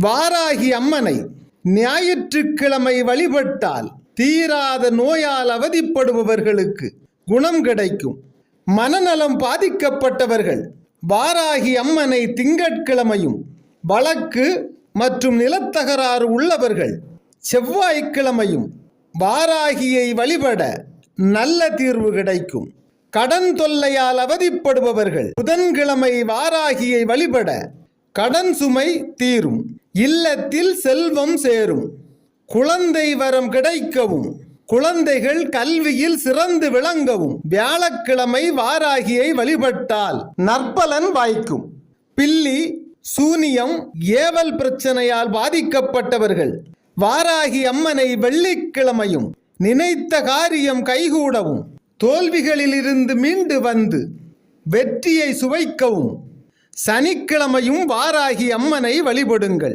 வாராகி அம்மனை ஞாயிற்றுக்கிழமை வழிபட்டால் தீராத நோயால் அவதிப்படுபவர்களுக்கு குணம் கிடைக்கும். மனநலம் பாதிக்கப்பட்டவர்கள் வாராகி அம்மனை திங்கட்கிழமையும், வழக்கு மற்றும் நிலத்தகராறு உள்ளவர்கள் செவ்வாய்க்கிழமையும் வாராகியை வழிபட நல்ல தீர்வு கிடைக்கும். கடன் தொல்லையால் அவதிப்படுபவர்கள் புதன்கிழமை வாராகியை வழிபட கடன் சுமை தீரும். இல்லத்தில் செல்வம் சேரும். குழந்தை வரம் கிடைக்கவும், குழந்தைகள் கல்வியில் சிறந்து விளங்கவும் வியாழக்கிழமை வாராகியை வழிபட்டால் நற்பலன் வாய்க்கும். பில்லி, சூனியம், ஏவல் பிரச்சனையால் பாதிக்கப்பட்டவர்கள் வாராகி அம்மனை வெள்ளிக்கிழமையும், நினைத்த காரியம் கைகூடவும், தோல்விகளிலிருந்து மீண்டு வந்து வெற்றியை சுவைக்கவும் சனிக்கிழமையும் வாராகி அம்மனை வழிபடுங்கள்.